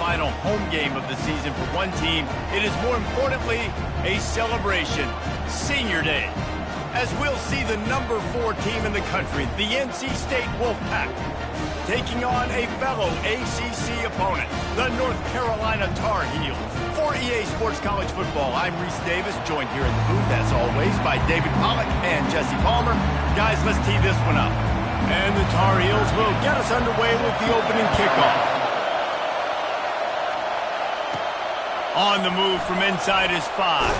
final home game of the season for one team, it is more importantly a celebration, Senior Day, as we'll see the number 4 team in the country, the NC State Wolfpack, taking on a fellow ACC opponent, the North Carolina Tar Heels. For EA Sports College Football, I'm Reese Davis, joined here in the booth, as always, by David Pollack and Jesse Palmer. Guys, let's tee this one up. And the Tar Heels will get us underway with the opening kickoff. On the move from inside is 5.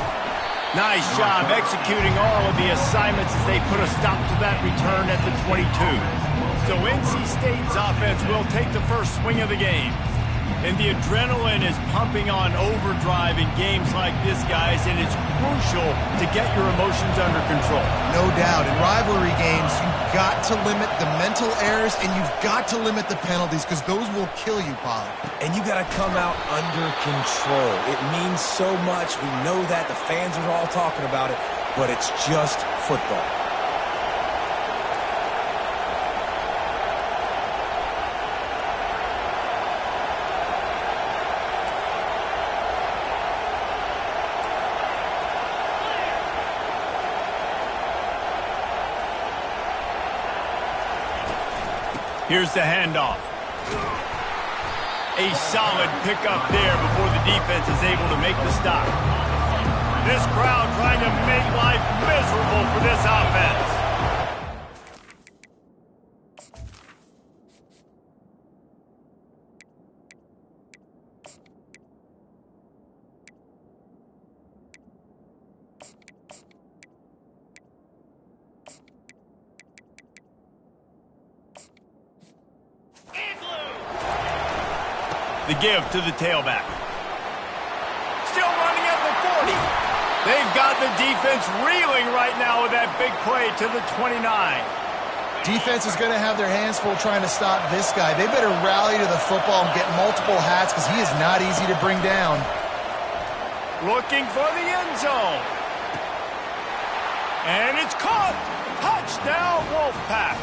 Nice job executing all of the assignments as they put a stop to that return at the 22. So NC State's offense will take the first swing of the game. And the adrenaline is pumping on overdrive in games like this, guys, and it's crucial to get your emotions under control. No doubt. In rivalry games, you've got to limit the mental errors, and you've got to limit the penalties, because those will kill you, Pollard. And you got to come out under control. It means so much. We know that. The fans are all talking about it, but it's just football. Here's the handoff. A solid pickup there before the defense is able to make the stop. This crowd trying to make life miserable for this offense. The give to the tailback. Still running at the 40. They've got the defense reeling right now with that big play to the 29. Defense is going to have their hands full trying to stop this guy. They better rally to the football and get multiple hats, because he is not easy to bring down. Looking for the end zone. And it's caught. Touchdown, Wolfpack.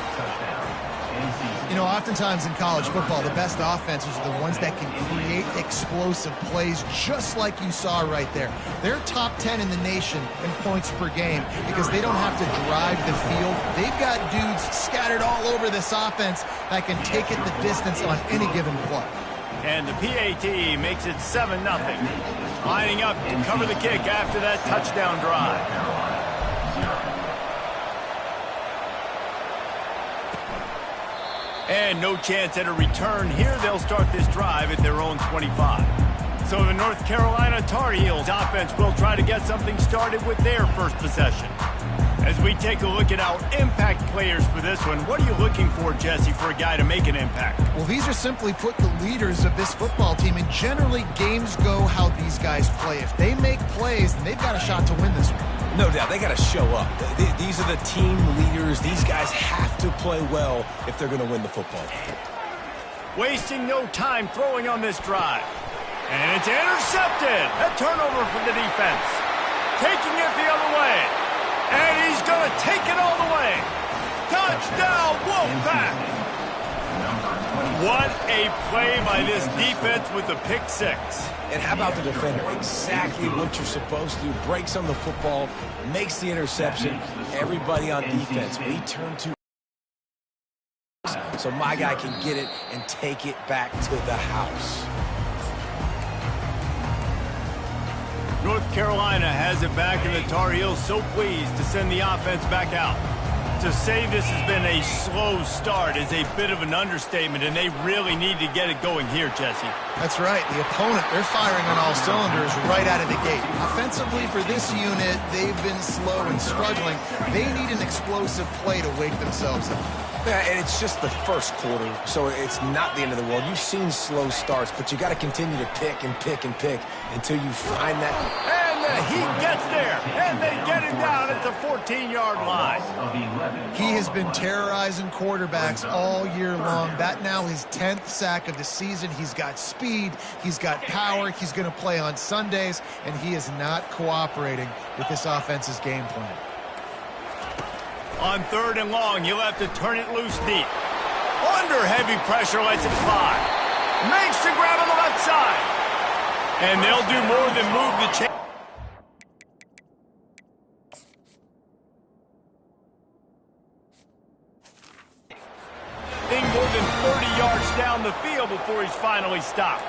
You know, oftentimes in college football, the best offenses are the ones that can create explosive plays, just like you saw right there. They're top 10 in the nation in points per game because they don't have to drive the field. They've got dudes scattered all over this offense that can take it the distance on any given play. And the PAT makes it 7-0. Lining up to cover the kick after that touchdown drive. And no chance at a return here. They'll start this drive at their own 25. So the North Carolina Tar Heels offense will try to get something started with their first possession. As we take a look at our impact players for this one, what are you looking for, Jesse, for a guy to make an impact? Well, these are simply put the leaders of this football team, and generally games go how these guys play. If they make plays, then they've got a shot to win this one. No doubt, they got to show up. These are the team leaders. These guys have to play well if they're going to win the football game. Wasting no time throwing on this drive. And it's intercepted. A turnover for the defense. Taking it the other way. And he's going to take it all the way. Touchdown, Wolfpack. What a play by this defense with the pick 6. And how about the defender? Exactly what you're supposed to do. Breaks on the football, makes the interception. Everybody on defense, we turn to so my guy can get it and take it back to the house. North Carolina has it back, and the Tar Heels so pleased to send the offense back out. To say this has been a slow start is a bit of an understatement, and they really need to get it going here, Jesse. That's right. The opponent, they're firing on all cylinders right out of the gate. Offensively for this unit, they've been slow and struggling. They need an explosive play to wake themselves up. Yeah, and it's just the first quarter, so it's not the end of the world. You've seen slow starts, but you got to continue to pick and pick and pick until you find that. And the Heat gets there, and they get him down at the 14-yard line. He has been terrorizing quarterbacks all year long. That now his 10th sack of the season. He's got speed, he's got power, he's going to play on Sundays, and he is not cooperating with this offense's game plan. On 3rd and long, he'll have to turn it loose deep. Under heavy pressure, lets it fly. Makes the grab on the left side. And they'll do more than move the chain. More than 30 yards down the field before he's finally stopped.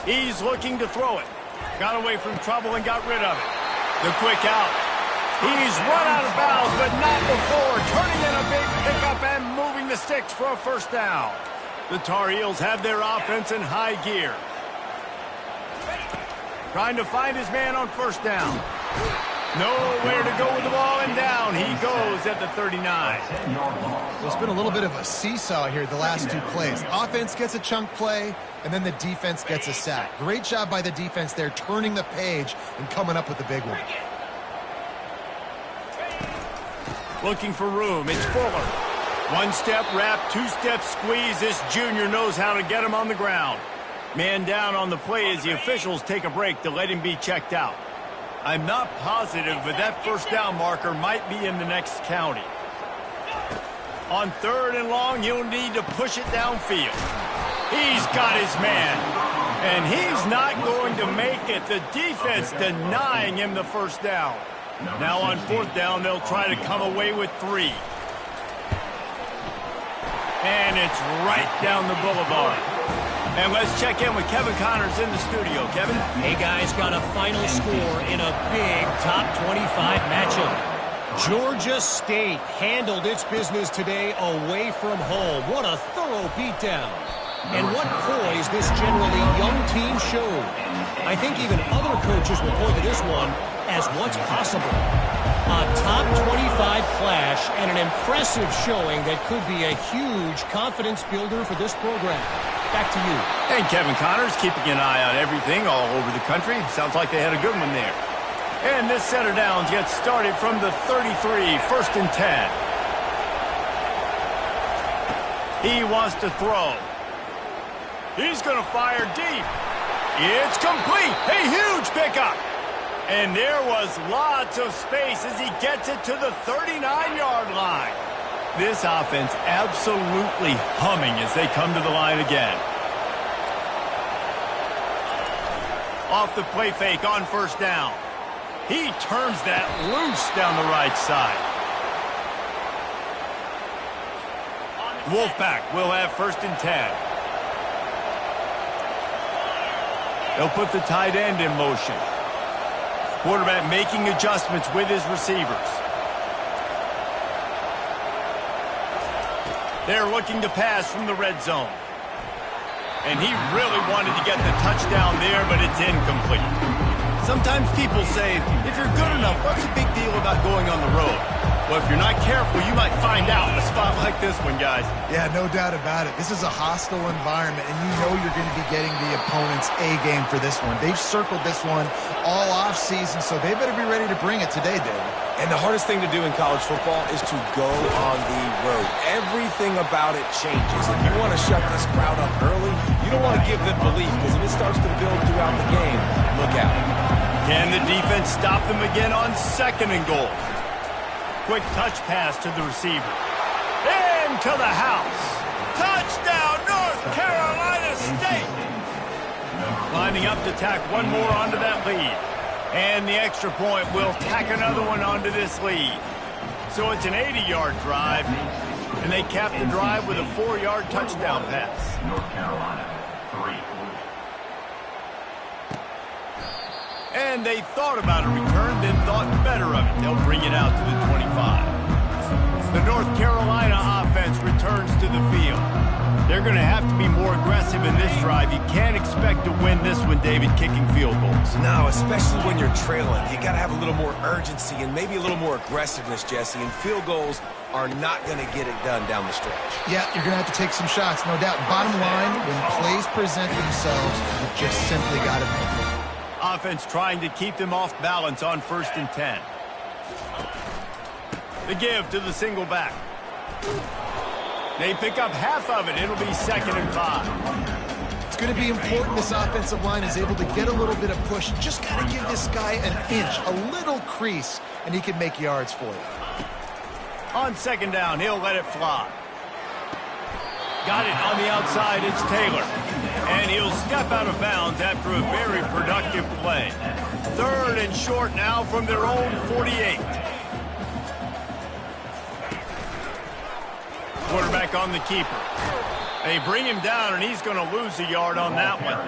He's looking to throw it. Got away from trouble and got rid of it. The quick out. He's run out of bounds, but not before. Turning in a big pickup and moving the sticks for a first down. The Tar Heels have their offense in high gear. Trying to find his man on first down. Nowhere to go with the ball, and down he goes at the 39. There's been a little bit of a seesaw here the last two plays. Offense gets a chunk play, and then the defense gets a sack. Great job by the defense there, turning the page and coming up with the big one. Looking for room, it's Fuller. One-step wrap, two-step squeeze. This junior knows how to get him on the ground. Man down on the play as the officials take a break to let him be checked out. I'm not positive, but that first down marker might be in the next county. On 3rd and long, he'll need to push it downfield. He's got his man, and he's not going to make it. The defense denying him the first down. Now on 4th down, they'll try to come away with 3. And it's right down the boulevard. And let's check in with Kevin Connors in the studio. Kevin? Hey, guys, got a final score in a big top 25 matchup. Georgia State handled its business today away from home. What a thorough beatdown. And what poise this generally young team showed. I think even other coaches will point to this one as what's possible. A top 25 clash and an impressive showing that could be a huge confidence builder for this program. Back to you. And Kevin Connors keeping an eye on everything all over the country. Sounds like they had a good one there. And this set of downs gets started from the 33, 1st and 10. He wants to throw. He's going to fire deep. It's complete. A huge pickup. And there was lots of space as he gets it to the 39-yard line. This offense absolutely humming as they come to the line again. Off the play fake on first down. He turns that loose down the right side. Wolfpack will have 1st and 10. They'll put the tight end in motion. Quarterback making adjustments with his receivers. They're looking to pass from the red zone. And he really wanted to get the touchdown there, but it's incomplete. Sometimes people say, if you're good enough, what's the big deal about going on the road? Well, if you're not careful, you might find out in a spot like this one, guys. Yeah, no doubt about it. This is a hostile environment, and you know you're going to be getting the opponent's A-game for this one. They've circled this one all off-season, so they better be ready to bring it today, David. And the hardest thing to do in college football is to go on the road. Everything about it changes. If you want to shut this crowd up early, you don't want to give them belief, because if it starts to build throughout the game, look out. Can the defense stop them again on 2nd and goal? Quick touch pass to the receiver. Into the house. Touchdown, North Carolina State. Lining up to tack one more onto that lead. And the extra point will tack another one onto this lead. So it's an 80-yard drive. And they cap the drive with a 4-yard touchdown pass. North Carolina, 3. And they thought about a return, then thought better of it. They'll bring it out to the 25. The North Carolina offense returns to the field. They're going to have to be more aggressive in this drive. You can't expect to win this one, David, kicking field goals. No, especially when you're trailing. You got to have a little more urgency and maybe a little more aggressiveness, Jesse. And field goals are not going to get it done down the stretch. Yeah, you're going to have to take some shots, no doubt. Bottom line, when plays present themselves, you just simply got to make them. Offense trying to keep them off balance on 1st and 10. The give to the single back. They pick up half of it. It'll be 2nd and 5. It's going to be important this offensive line is able to get a little bit of push. Just got to give this guy an inch, a little crease, and he can make yards for you. On second down, he'll let it fly. Got it on the outside, it's Taylor. And he'll step out of bounds after a very productive play. Third and short now from their own 48. Quarterback on the keeper. They bring him down, and he's going to lose a yard on that one.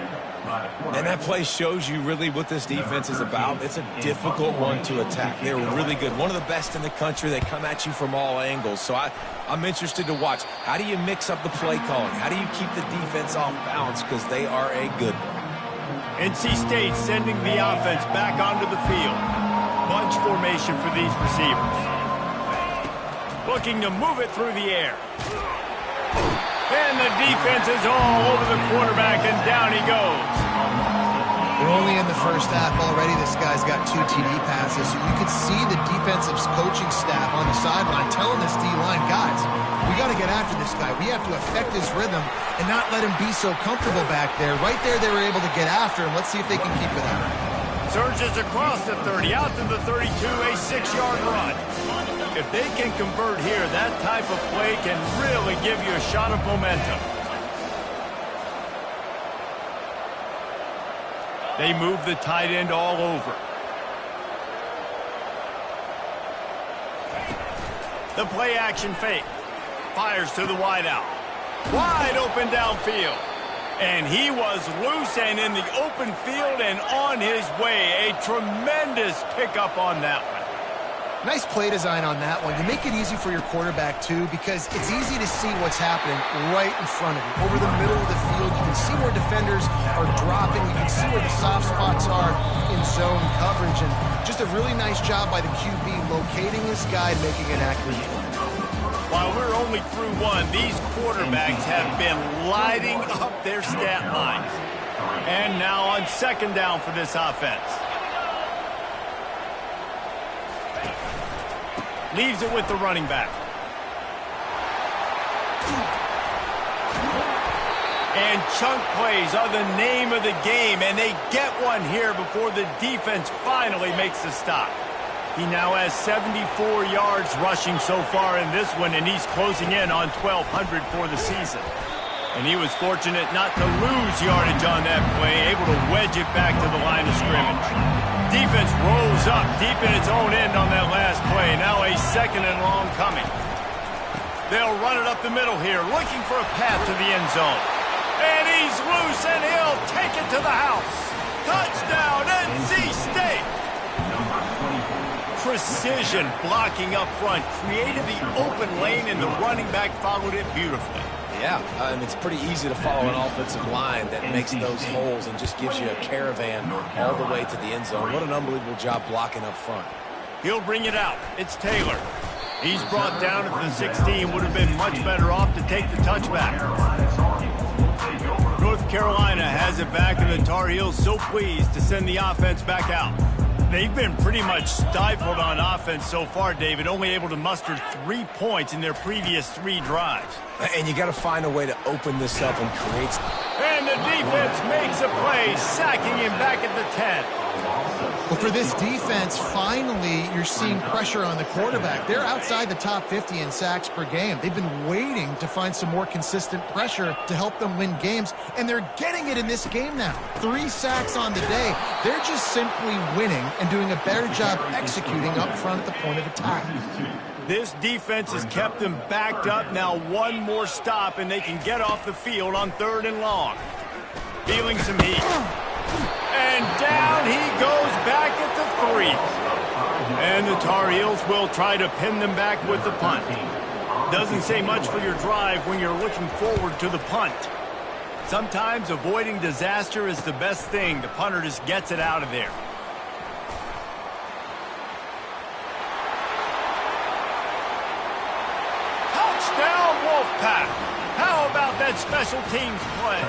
And that play shows you really what this defense is about. It's a difficult one to attack. They're really good. One of the best in the country. They come at you from all angles. So I'm interested to watch. How do you mix up the play calling? How do you keep the defense off balance? Because they are a good one. NC State sending the offense back onto the field. Bunch formation for these receivers. Looking to move it through the air. And the defense is all over the quarterback, and down he goes. We're only in the first half already. This guy's got 2 TD passes. So you could see the defensive coaching staff on the sideline telling this D-line, guys, we got to get after this guy. We have to affect his rhythm and not let him be so comfortable back there. Right there, they were able to get after him. Let's see if they can keep it up. Surges across the 30, out to the 32, a 6-yard run. If they can convert here, that type of play can really give you a shot of momentum. They move the tight end all over. The play action fake. Fires to the wideout. Wide open downfield. And he was loose and in the open field and on his way. A tremendous pickup on that one. Nice play design on that one. You make it easy for your quarterback, too, because it's easy to see what's happening right in front of you. Over the middle of the field, you can see where defenders are dropping. You can see where the soft spots are in zone coverage. And just a really nice job by the QB locating this guy and making an accurate throw. While we're only through one, these quarterbacks have been lighting up their stat lines. And now on second down for this offense. Leaves it with the running back. And chunk plays are the name of the game, and they get one here before the defense finally makes the stop. He now has 74 yards rushing so far in this one, and he's closing in on 1,200 for the season. And he was fortunate not to lose yardage on that play, able to wedge it back to the line of scrimmage. Defense rolls up deep in its own end on that last play. Now a second and long coming. They'll run it up the middle here, looking for a path to the end zone. And he's loose, and he'll take it to the house. Touchdown, NC State! Precision blocking up front, created the open lane, and the running back followed it beautifully. Yeah, it's pretty easy to follow an offensive line that makes those holes and just gives you a caravan all the way to the end zone. What an unbelievable job blocking up front. He'll bring it out. It's Taylor. He's brought down at the 16. Would have been much better off to take the touchback. North Carolina has it back, and the Tar Heels so pleased to send the offense back out. They've been pretty much stifled on offense so far, David, only able to muster 3 points in their previous 3 drives. And you got to find a way to open this up and create. And the defense makes a play, sacking him back at the 10. Well, for this defense, finally, you're seeing pressure on the quarterback. They're outside the top 50 in sacks per game. They've been waiting to find some more consistent pressure to help them win games, and they're getting it in this game now. 3 sacks on the day. They're just simply winning and doing a better job executing up front at the point of attack. This defense has them them backed up. Now one more stop, and they can get off the field on 3rd and long. Feeling some heat. And down he goes back at the 3. And the Tar Heels will try to pin them back with the punt. Doesn't say much for your drive when you're looking forward to the punt. Sometimes avoiding disaster is the best thing. The punter just gets it out of there. Touchdown, Wolfpack! How about that special teams play?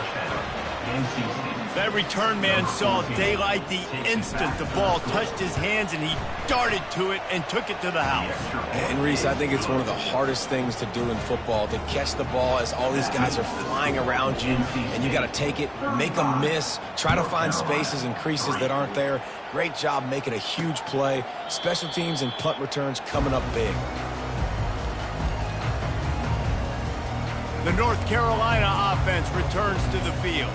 That return man saw daylight the instant the ball touched his hands, and he darted to it and took it to the house. And Reese, I think it's one of the hardest things to do in football, to catch the ball as all these guys are flying around you, and you got to take it, make them miss, try to find spaces and creases that aren't there. Great job making a huge play. Special teams and punt returns coming up big. The North Carolina offense returns to the field.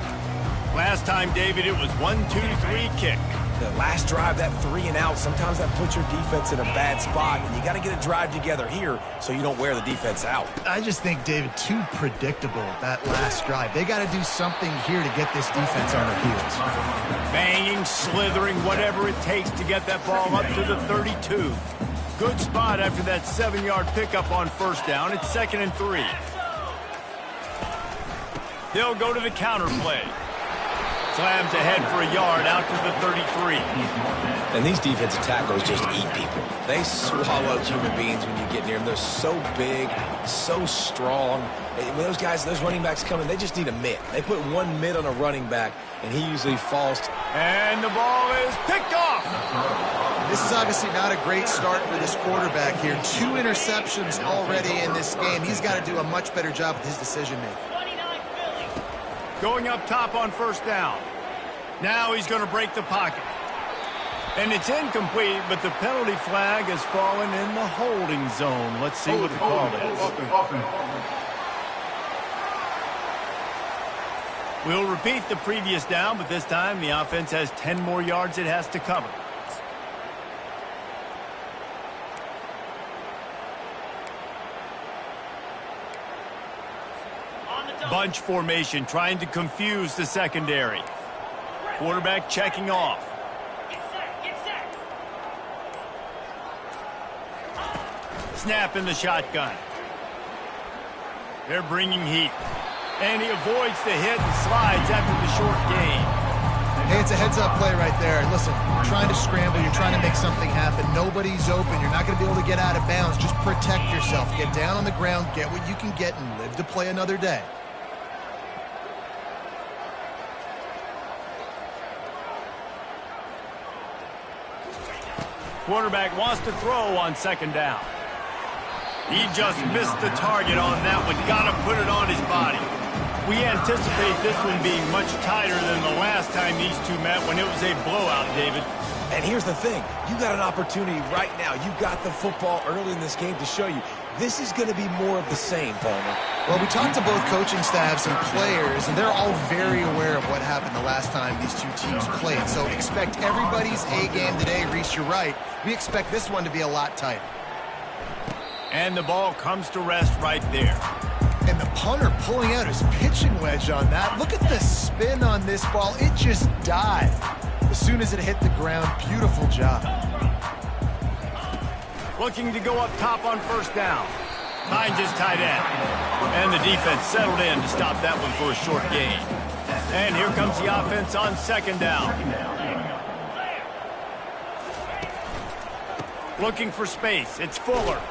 Last time, David, it was 1-2-3 kick. The last drive, that 3 and out, sometimes that puts your defense in a bad spot, and you got to get a drive together here so you don't wear the defense out. I just think, David, too predictable, that last drive. They got to do something here to get this defense on their heels. Banging, slithering, whatever it takes to get that ball up to the 32. Good spot after that 7-yard pickup on first down. It's 2nd and 3. They'll go to the counter play. Slams ahead for a yard out to the 33. And these defensive tackles just eat people. They swallow human beings when you get near them. They're so big, so strong. When those guys, those running backs come in, they just need a mitt. They put one mitt on a running back, and he usually falls. And the ball is picked off. This is obviously not a great start for this quarterback here. 2 interceptions already in this game. He's got to do a much better job with his decision-making. Going up top on first down. Now he's going to break the pocket. And it's incomplete, but the penalty flag has fallen in the holding zone. Let's see what the call is. We'll repeat the previous down, but this time the offense has 10 more yards it has to cover. Bunch formation trying to confuse the secondary. Quarterback checking off. Snap in the shotgun. They're bringing heat. And he avoids the hit and slides after the short gain. Hey, it's a heads-up play right there. Listen, you're trying to scramble. You're trying to make something happen. Nobody's open. You're not going to be able to get out of bounds. Just protect yourself. Get down on the ground. Get what you can get and live to play another day. Quarterback wants to throw on second down. He just missed the target on that one. Got to put it on his body. We anticipate this one being much tighter than the last time these two met when it was a blowout, David. And here's the thing. You got an opportunity right now. You got the football early in this game to show you. This is going to be more of the same, Palmer. Well, we talked to both coaching staffs and players, and they're all very aware of what happened the last time these two teams played. So expect everybody's A game today. Reese, you're right. We expect this one to be a lot tighter. And the ball comes to rest right there. And the punter pulling out his pitching wedge on that. Look at the spin on this ball. It just died as soon as it hit the ground. Beautiful job. Looking to go up top on first down. Finds his tight end. And the defense settled in to stop that one for a short gain. And here comes the offense on second down. Looking for space. It's Fuller.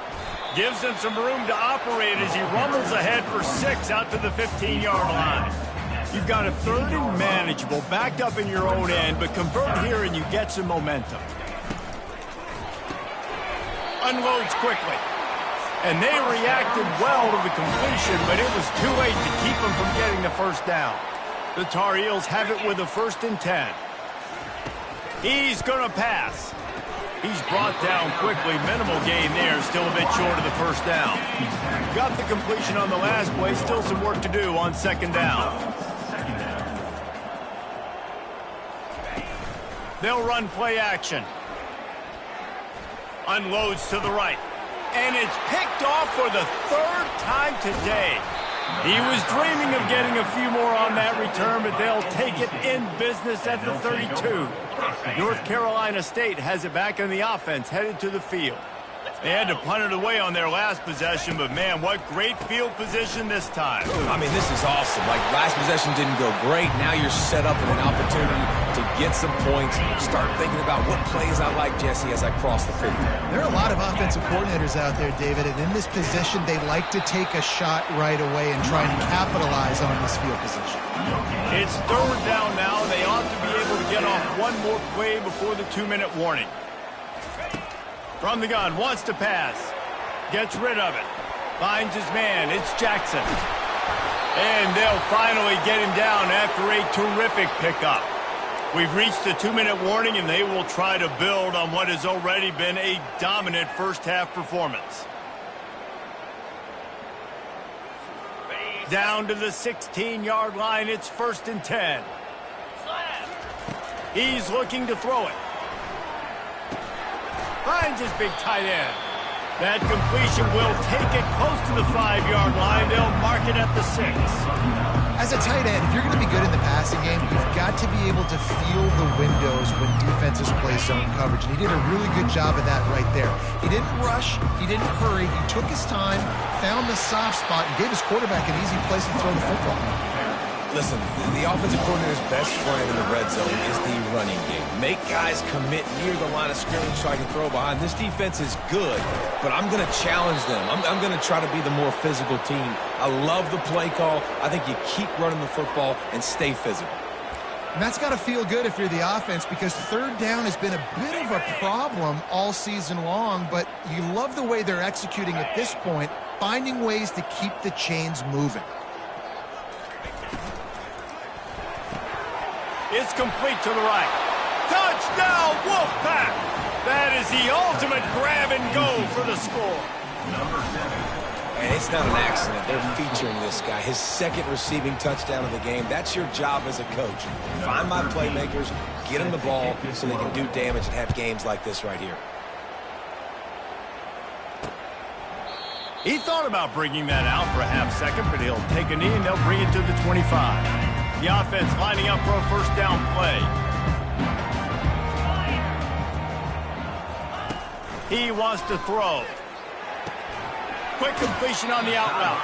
Gives him some room to operate as he rumbles ahead for 6 out to the 15-yard line. You've got a 3rd and manageable, backed up in your own end, but convert here and you get some momentum. Unloads quickly. And they reacted well to the completion, but it was too late to keep them from getting the first down. The Tar Heels have it with a 1st and 10. He's going to pass. He's brought down quickly. Minimal gain there. Still a bit short of the first down. Got the completion on the last play. Still some work to do on second down. They'll run play action. Unloads to the right. And it's picked off for the 3rd time today. He was dreaming of getting a few more on that return, but they'll take it in business at the 32. North Carolina State has it back in the offense, headed to the field. They had to punt it away on their last possession, but man, what great field position this time. I mean, this is awesome. Like, last possession didn't go great. Now you're set up in an opportunity to get some points. Start thinking about what plays I like, Jesse, as I cross the 50. There are a lot of offensive coordinators out there, David, and in this position, they like to take a shot right away and try and capitalize on this field position. It's 3rd down now. They ought to be able to get off one more play before the 2-minute warning. From the gun, wants to pass. Gets rid of it. Finds his man. It's Jackson. And they'll finally get him down after a terrific pickup. We've reached the 2-minute warning, and they will try to build on what has already been a dominant first-half performance. Down to the 16-yard line, it's 1st and 10. He's looking to throw it. Finds his big tight end. That completion will take it close to the 5-yard line. They'll mark it at the 6. As a tight end, if you're going to be good in the passing game, you've got to be able to feel the windows when defenses play zone coverage. And he did a really good job of that right there. He didn't rush. He didn't hurry. He took his time, found the soft spot, and gave his quarterback an easy place to throw the football. Listen, the offensive coordinator's best friend in the red zone is the running game. Make guys commit near the line of scrimmage so I can throw behind. This defense is good, but I'm going to challenge them. I'm going to try to be the more physical team. I love the play call. I think you keep running the football and stay physical. And that's got to feel good if you're the offense, because 3rd down has been a bit of a problem all season long, but you love the way they're executing at this point, finding ways to keep the chains moving. It's complete to the right. Touchdown, Wolfpack! That is the ultimate grab and go for the score. And it's not an accident. They're featuring this guy. His 2nd receiving touchdown of the game. That's your job as a coach. Find my playmakers, get them the ball so they can do damage and have games like this right here. He thought about bringing that out for a half second, but he'll take a knee and they'll bring it to the 25. The offense lining up for a 1st down play. He wants to throw. Quick completion on the out route.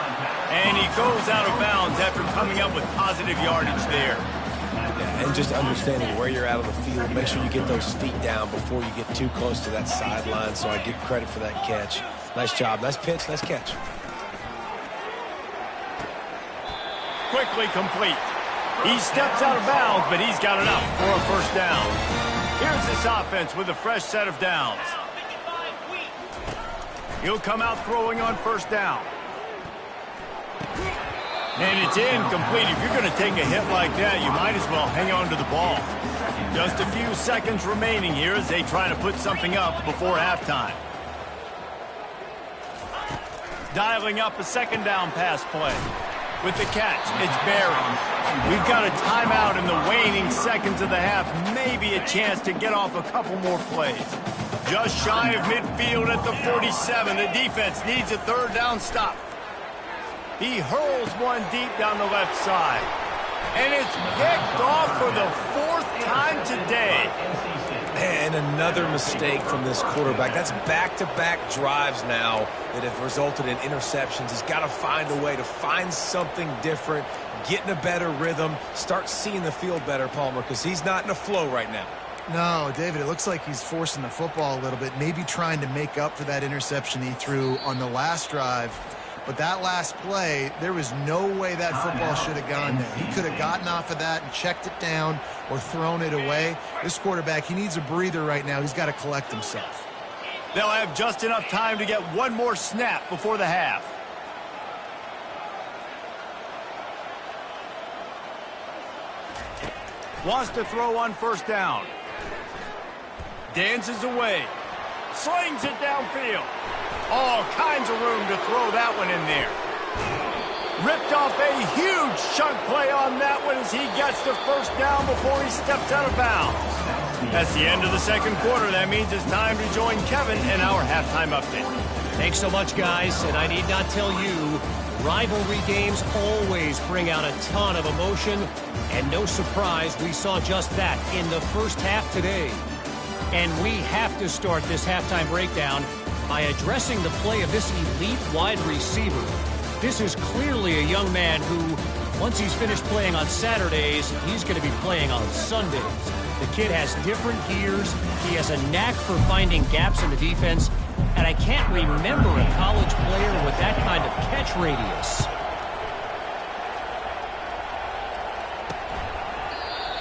And he goes out of bounds after coming up with positive yardage there. Yeah, and just understanding where you're out of the field. Make sure you get those feet down before you get too close to that sideline, so I give credit for that catch. Nice job. Nice pitch. Nice catch. Quickly complete. He steps out of bounds, but he's got enough for a 1st down. Here's this offense with a fresh set of downs. He'll come out throwing on 1st down. And it's incomplete. If you're going to take a hit like that, you might as well hang on to the ball. Just a few seconds remaining here as they try to put something up before halftime. Dialing up a 2nd down pass play. With the catch, it's Barry. We've got a timeout in the waning seconds of the half. Maybe a chance to get off a couple more plays. Just shy of midfield at the 47. The defense needs a 3rd down stop. He hurls one deep down the left side. And it's picked off for the 4th time today. And another mistake from this quarterback. That's back-to-back drives now that have resulted in interceptions. He's got to find a way to find something different, get in a better rhythm, start seeing the field better, Palmer, because he's not in a flow right now. No, David, it looks like he's forcing the football a little bit, maybe trying to make up for that interception he threw on the last drive. But that last play, there was no way that football should have gone there. He could have gotten off of that and checked it down or thrown it away. This quarterback, he needs a breather right now. He's got to collect himself. They'll have just enough time to get one more snap before the half. Wants to throw on 1st down. Dances away. Slings it downfield. All kinds of room to throw that one in there. Ripped off a huge chunk play on that one as he gets the 1st down before he steps out of bounds. That's the end of the 2nd quarter. That means it's time to join Kevin in our halftime update. Thanks so much, guys. And I need not tell you, rivalry games always bring out a ton of emotion. And no surprise, we saw just that in the 1st half today. And we have to start this halftime breakdown by addressing the play of this elite wide receiver. This is clearly a young man who, once he's finished playing on Saturdays, he's going to be playing on Sundays. The kid has different gears. He has a knack for finding gaps in the defense. And I can't remember a college player with that kind of catch radius.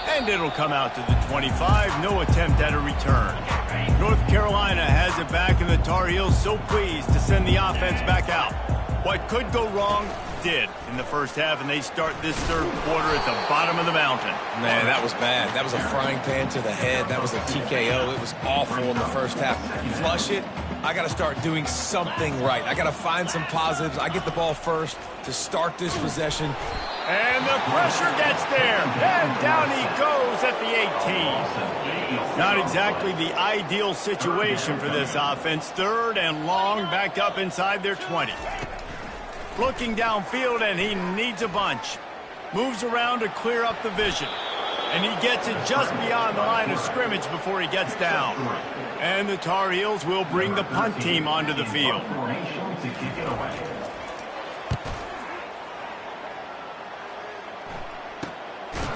And it'll come out to the 25. No attempt at a return. North Carolina has it back, and the Tar Heels so pleased to send the offense back out. What could go wrong did in the 1st half, and they start this 3rd quarter at the bottom of the mountain. Man, that was bad. That was a frying pan to the head. That was a TKO. It was awful in the 1st half. You flush it, I got to start doing something right. I got to find some positives. I get the ball first to start this possession. And the pressure gets there. And down he goes at the 18. Not exactly the ideal situation for this offense. Third and long, back up inside their 20. Looking downfield, and he needs a bunch. Moves around to clear up the vision. And he gets it just beyond the line of scrimmage before he gets down. And the Tar Heels will bring the punt team onto the field.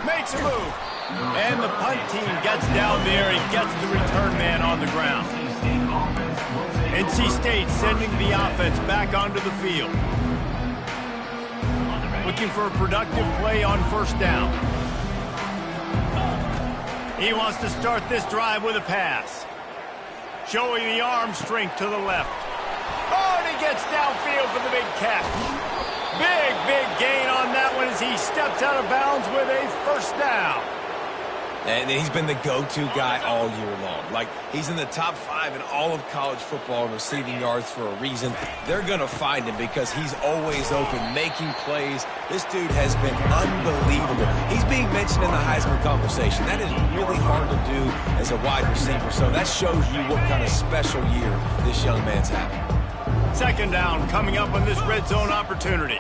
Makes a move. And the punt team gets down there and gets the return man on the ground. NC State sending the offense back onto the field. Looking for a productive play on first down. He wants to start this drive with a pass. Showing the arm strength to the left. Oh, and he gets downfield for the big catch. Big gain on that one as he steps out of bounds with a first down. And he's been the go-to guy all year long. Like, he's in the top 5 in all of college football in receiving yards for a reason. They're going to find him because he's always open, making plays. This dude has been unbelievable. He's being mentioned in the Heisman conversation. That is really hard to do as a wide receiver. So that shows you what kind of special year this young man's having. Second down coming up on this red zone opportunity.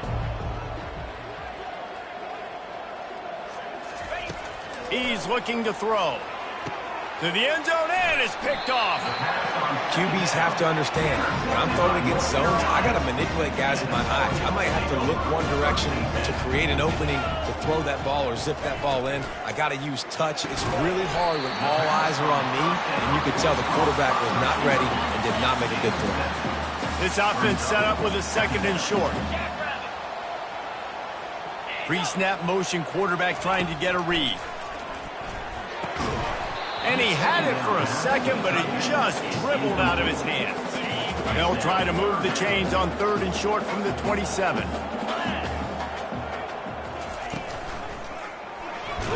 He's looking to throw. To the end zone, and it's picked off. QBs have to understand, when I'm throwing against zones, I got to manipulate guys with my eyes. I might have to look one direction to create an opening to throw that ball or zip that ball in. I got to use touch. It's really hard when all eyes are on me, and you could tell the quarterback was not ready and did not make a good throw. This offense set up with a second and short. Pre-snap motion, quarterback trying to get a read. And he had it for a second, but it just dribbled out of his hands. They'll try to move the chains on third and short from the 27.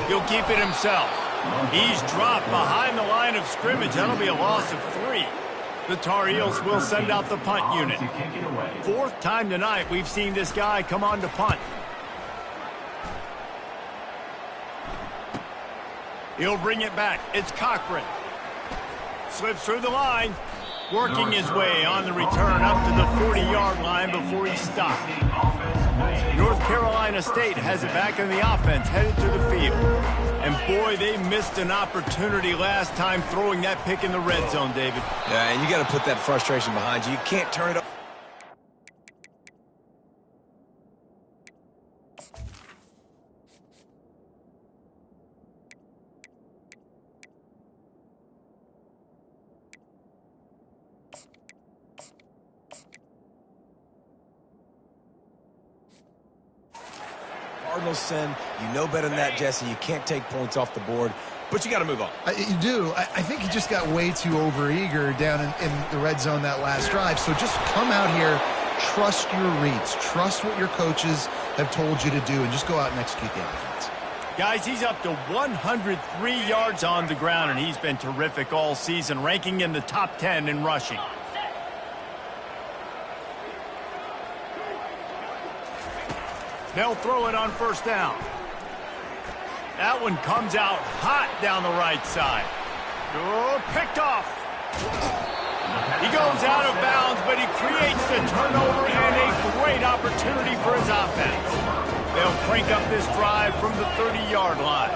He'll keep it himself. He's dropped behind the line of scrimmage. That'll be a loss of 3. The Tar Heels will send out the punt unit. Fourth time tonight we've seen this guy come on to punt. He'll bring it back. It's Cochran. Slips through the line. Working his way on the return up to the 40-yard line before he's stopped. North Carolina State has it back in the offense, headed to the field. And boy, they missed an opportunity last time throwing that pick in the red zone, David. Yeah, and you got to put that frustration behind you. You can't turn it up. Cardinals send. You know better than that, Jesse. You can't take points off the board, but you got to move on. You do. I think he just got way too overeager down in the red zone that last drive. So just come out here, trust your reads, trust what your coaches have told you to do, and just go out and execute the offense. Guys, he's up to 103 yards on the ground, and he's been terrific all season, ranking in the top 10 in rushing. They'll throw it on first down. That one comes out hot down the right side. Oh, picked off. He goes out of bounds, but he creates the turnover and a great opportunity for his offense. They'll crank up this drive from the 30-yard line.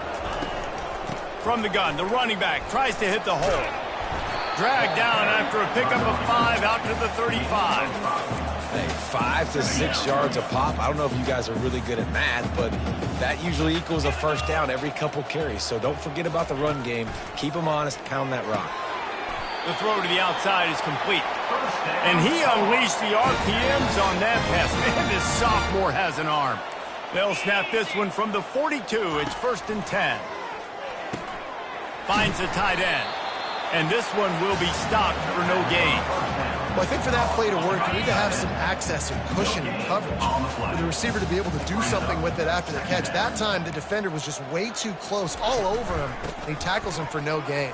From the gun, the running back tries to hit the hole. Dragged down after a pickup of 5 out to the 35. Hey, 5 to 6 yards a pop. I don't know if you guys are really good at math, but that usually equals a first down every couple carries. So don't forget about the run game. Keep them honest. Pound that rock. The throw to the outside is complete. And he unleashed the RPMs on that pass. Man, this sophomore has an arm. They'll snap this one from the 42. It's 1st and 10. Finds the tight end. And this one will be stopped for no gain. Well, I think for that play to work, you need to have some access and cushion and coverage for the receiver to be able to do something with it after the catch. That time, the defender was just way too close, all over him, and he tackles him for no gain.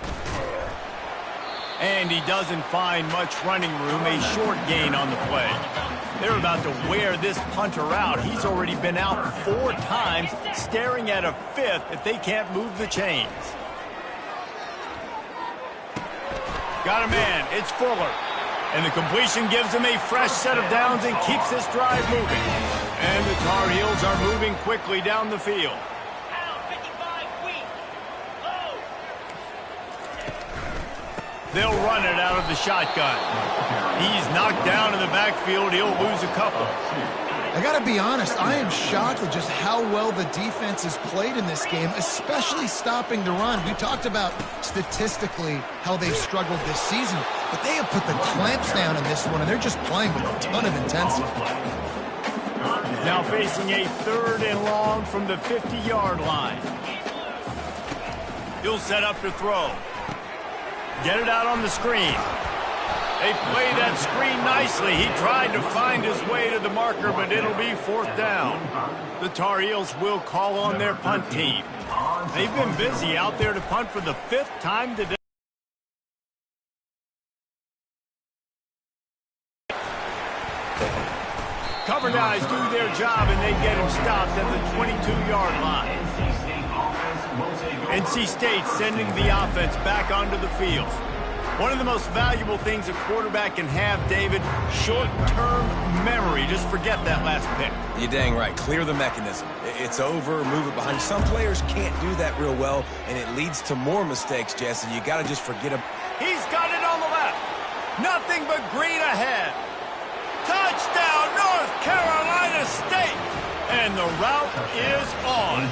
And he doesn't find much running room, a short gain on the play. They're about to wear this punter out. He's already been out 4 times, staring at a 5th if they can't move the chains. Got a man, it's Fuller. And the completion gives him a fresh set of downs and keeps this drive moving. And the Tar Heels are moving quickly down the field. They'll run it out of the shotgun. He's knocked down in the backfield. He'll lose a couple. I got to be honest, I am shocked at just how well the defense has played in this game, especially stopping the run. We talked about statistically how they've struggled this season, but they have put the clamps down in this one, and they're just playing with a ton of intensity. Now facing a 3rd and long from the 50-yard line. He'll set up to throw. Get it out on the screen. They play that screen nicely. He tried to find his way to the marker, but it'll be 4th down. The Tar Heels will call on their punt team. They've been busy out there to punt for the 5th time today. Cover guys do their job, and they get him stopped at the 22-yard line. NC State sending the offense back onto the field. One of the most valuable things a quarterback can have, David, short-term memory. Just forget that last pick. You're dang right. Clear the mechanism. It's over, move it behind you. Some players can't do that real well, and it leads to more mistakes, Jesse. You got to just forget them. He's got it on the left. Nothing but green ahead. Touchdown, North Carolina State. And the route is on.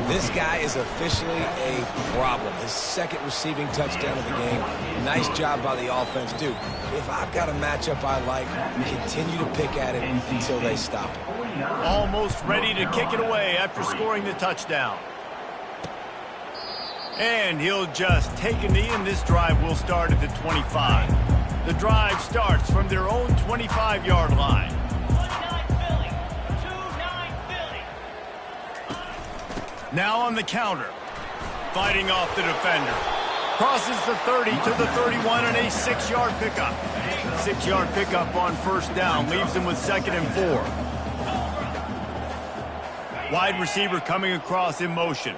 This guy is officially a problem. His 2nd receiving touchdown of the game. Nice job by the offense. Dude, if I've got a matchup I like, continue to pick at it until they stop it. Almost ready to kick it away after scoring the touchdown. And he'll just take a knee, and this drive will start at the 25. The drive starts from their own 25-yard line. Now on the counter, fighting off the defender. Crosses the 30 to the 31 and a 6-yard pickup. 6-yard pickup on 1st down leaves him with 2nd and 4. Wide receiver coming across in motion.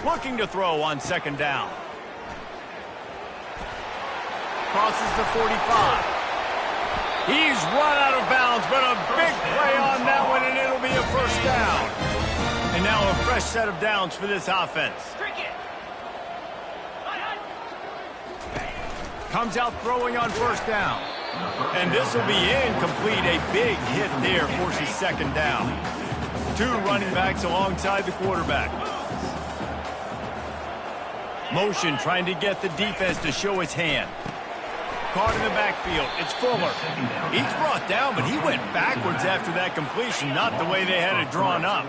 Looking to throw on 2nd down. Crosses the 45. He's run out of bounds, but a big play on that one, and it'll be a 1st down. And now a fresh set of downs for this offense. Comes out throwing on 1st down. And this will be incomplete. A big hit there forces 2nd down. 2 running backs alongside the quarterback. Motion trying to get the defense to show its hand. Caught in the backfield. It's Fuller. He's brought down, but he went backwards after that completion, not the way they had it drawn up.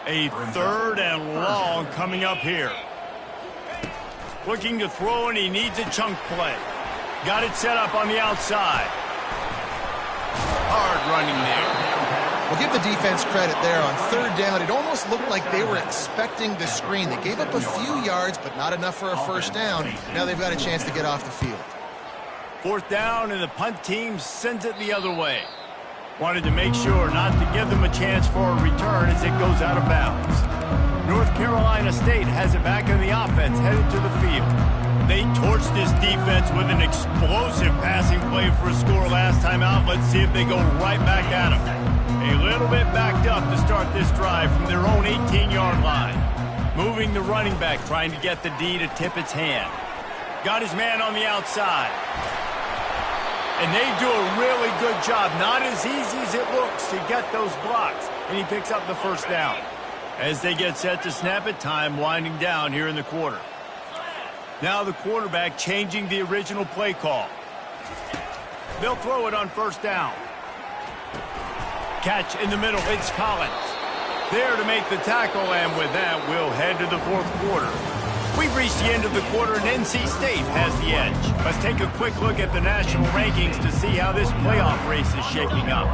A 3rd and long coming up here. Looking to throw, and he needs a chunk play. Got it set up on the outside. Hard running there. We'll give the defense credit there on 3rd down. It almost looked like they were expecting the screen. They gave up a few yards, but not enough for a 1st down. Now they've got a chance to get off the field. 4th down, and the punt team sends it the other way. Wanted to make sure not to give them a chance for a return as it goes out of bounds. North Carolina State has it back in the offense, headed to the field. They torched this defense with an explosive passing play for a score last time out. Let's see if they go right back at them. A little bit backed up to start this drive from their own 18-yard line. Moving the running back, trying to get the D to tip its hand. Got his man on the outside. And they do a really good job. Not as easy as it looks to get those blocks. And he picks up the 1st down. As they get set to snap it, time winding down here in the quarter. Now the quarterback changing the original play call. They'll throw it on 1st down. Catch in the middle. It's Collins. There to make the tackle, and with that, we'll head to the 4th quarter. We've reached the end of the quarter, and NC State has the edge. Let's take a quick look at the national rankings to see how this playoff race is shaping up.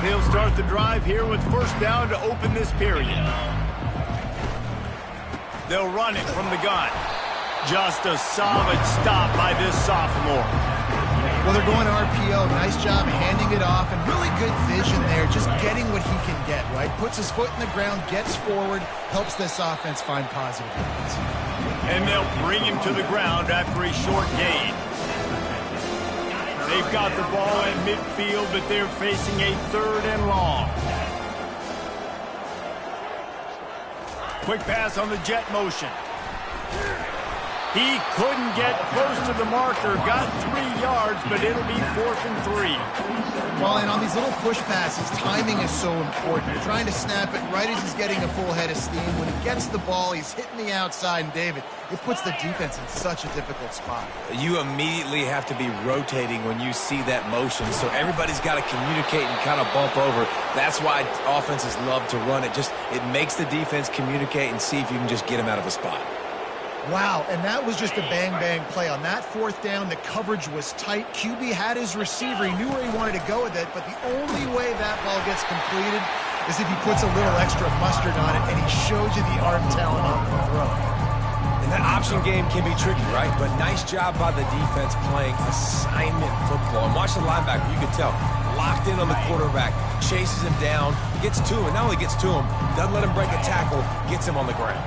They'll start the drive here with 1st down to open this period. They'll run it from the gun. Just a solid stop by this sophomore. Well, they're going to RPO. Nice job handing it off, and really good vision there, just getting what he can get, right? Puts his foot in the ground, gets forward, helps this offense find positive yards. And they'll bring him to the ground after a short gain. They've got the ball at midfield, but they're facing a 3rd and long. Quick pass on the jet motion. He couldn't get close to the marker, got 3 yards, but it'll be 4th and 3. Well, and on these little push passes, timing is so important. You're trying to snap it right as he's getting a full head of steam. When he gets the ball, he's hitting the outside, and David, it puts the defense in such a difficult spot. You immediately have to be rotating when you see that motion, so everybody's got to communicate and kind of bump over. That's why offenses love to run it. It makes the defense communicate and see if you can just get him out of a spot. Wow, and that was just a bang-bang play. On that 4th down, the coverage was tight. QB had his receiver. He knew where he wanted to go with it, but the only way that ball gets completed is if he puts a little extra mustard on it, and he shows you the arm talent on the throw. And that option game can be tricky, right? But nice job by the defense playing assignment football. And watch the linebacker, you can tell, locked in on the quarterback, chases him down, gets to him, and not only gets to him, doesn't let him break a tackle, gets him on the ground.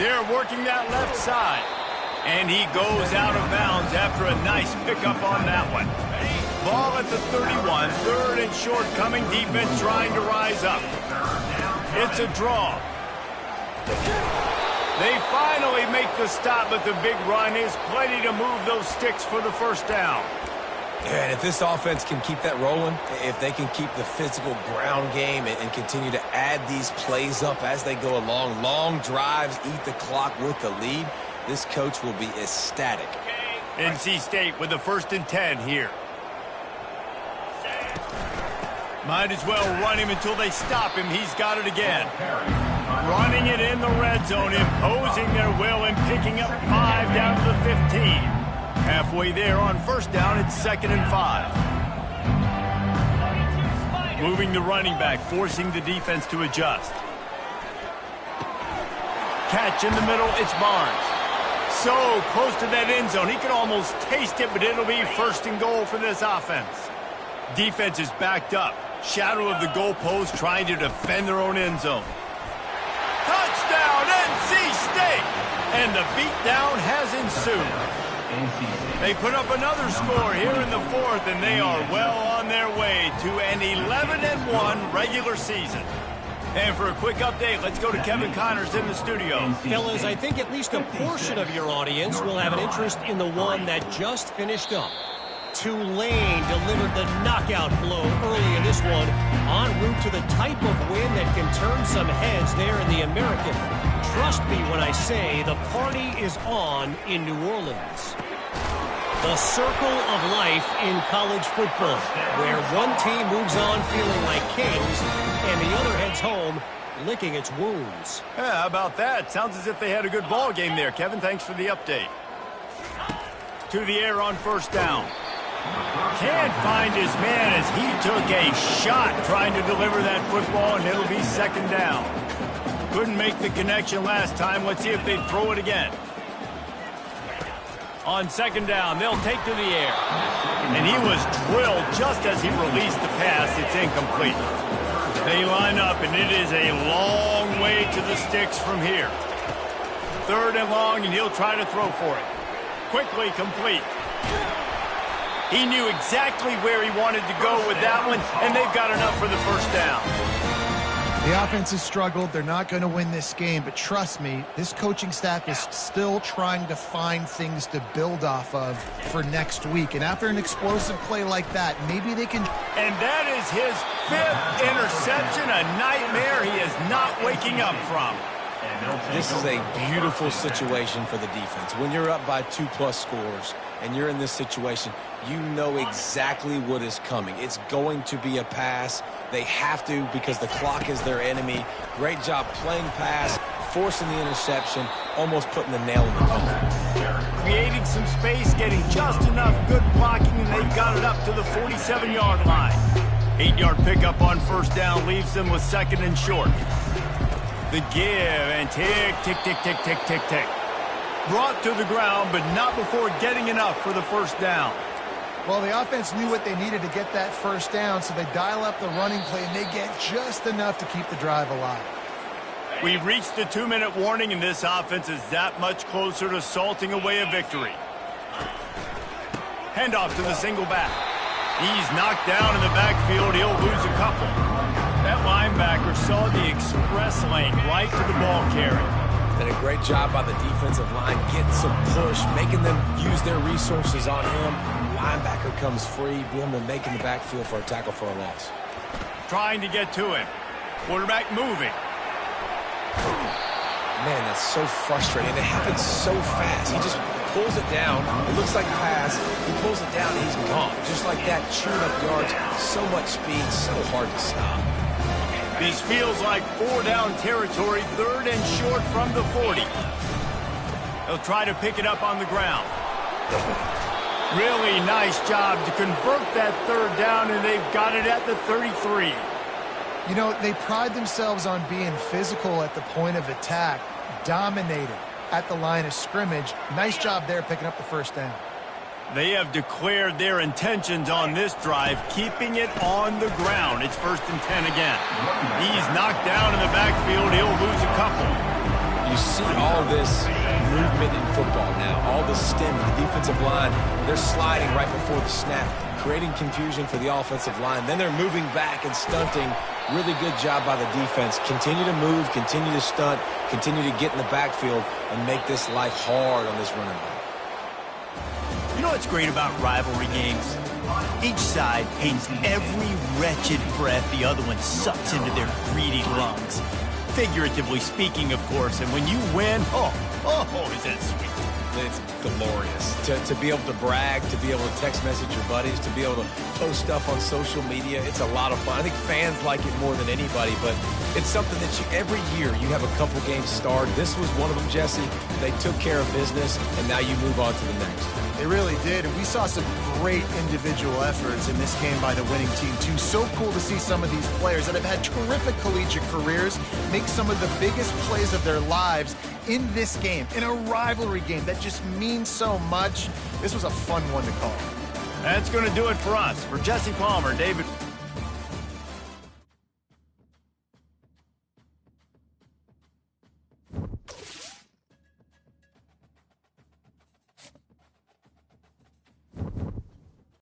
They're working that left side. And he goes out of bounds after a nice pickup on that one. Ball at the 31, 3rd and short coming. Defense trying to rise up. It's a draw. They finally make the stop, but the big run is plenty to move those sticks for the 1st down. Yeah, and if this offense can keep that rolling, if they can keep the physical ground game and continue to add these plays up as they go along, long drives, eat the clock with the lead, this coach will be ecstatic. NC State with the 1st and 10 here. Might as well run him until they stop him. He's got it again. Running it in the red zone, imposing their will and picking up 5 down to the 15. Halfway there on 1st down, it's 2nd and 5. Moving the running back, forcing the defense to adjust. Catch in the middle, it's Barnes. So close to that end zone, he can almost taste it, but it'll be 1st and goal for this offense. Defense is backed up. Shadow of the goalpost, trying to defend their own end zone. Touchdown, NC State! And the beatdown has ensued. They put up another score here in the 4th, and they are well on their way to an 11-1 regular season. And for a quick update, let's go to Kevin Connors in the studio. Fellas, I think at least a portion of your audience will have an interest in the one that just finished up. Tulane delivered the knockout blow early in this one, en route to the type of win that can turn some heads there in the American. Trust me when I say the party is on in New Orleans. The circle of life in college football, where one team moves on feeling like kings and the other heads home licking its wounds. Yeah, how about that? Sounds as if they had a good ball game there. Kevin, thanks for the update. To the air on 1st down. Can't find his man as he took a shot trying to deliver that football, and it'll be 2nd down. Couldn't make the connection last time. Let's see if they throw it again. On 2nd down, they'll take to the air. And he was drilled just as he released the pass. It's incomplete. They line up, and it is a long way to the sticks from here. 3rd and long, and he'll try to throw for it. Quickly complete. He knew exactly where he wanted to go with that one, and they've got enough for the 1st down. The offense has struggled. They're not going to win this game, but trust me, this coaching staff is still trying to find things to build off of for next week. And after an explosive play like that, maybe they can... And that is his 5th interception, a nightmare he is not waking up from. This is a beautiful situation for the defense. When you're up by 2+ scores and you're in this situation, you know exactly what is coming. It's going to be a pass. They have to because the clock is their enemy. Great job playing pass, forcing the interception, almost putting the nail in the coffin. Creating some space, getting just enough good blocking, and they've got it up to the 47-yard line. 8-yard pickup on 1st down leaves them with 2nd and short. The give and tick, tick, tick, tick, tick, tick, tick. Brought to the ground, but not before getting enough for the first down. Well, the offense knew what they needed to get that first down, so they dial up the running play, and they get just enough to keep the drive alive. We've reached the 2-minute warning, and this offense is that much closer to salting away a victory. Handoff to the single back. He's knocked down in the backfield. He'll lose a couple. That linebacker saw the express lane right to the ball carrier. Did a great job by the defensive line, getting some push, making them use their resources on him. Linebacker comes free, boom, and making the backfield for a tackle for a loss. Trying to get to him. Quarterback moving. Man, that's so frustrating. It happens so fast. He just pulls it down. It looks like a pass. He pulls it down, and he's gone. Just like that, chewing up yards. So much speed, so hard to stop. This feels like 4-down territory, 3rd and short from the 40. They'll try to pick it up on the ground. Really nice job to convert that 3rd down, and they've got it at the 33. You know, they pride themselves on being physical at the point of attack, dominated at the line of scrimmage. Nice job there picking up the first down. They have declared their intentions on this drive, keeping it on the ground. It's 1st and 10 again. He's knocked down in the backfield. He'll lose a couple. You see all this movement in football now. All the stem, the defensive line, they're sliding right before the snap, creating confusion for the offensive line. Then they're moving back and stunting. Really good job by the defense. Continue to move, continue to stunt, continue to get in the backfield, and make this life hard on this running back. You know what's great about rivalry games? Each side hates every wretched breath the other one sucks into their greedy lungs. Figuratively speaking, of course, and when you win, oh, is that sweet. It's glorious. To be able to brag, to be able to text message your buddies, to be able to post stuff on social media, it's a lot of fun. I think fans like it more than anybody, but it's something that every year you have a couple games starred. This was one of them, Jesse. They took care of business, and now you move on to the next. They really did, and we saw some great individual efforts in this game by the winning team, too. So cool to see some of these players that have had terrific collegiate careers make some of the biggest plays of their lives in this game, in a rivalry game that just means so much. This was a fun one to call. That's going to do it for us. For Jesse Palmer, David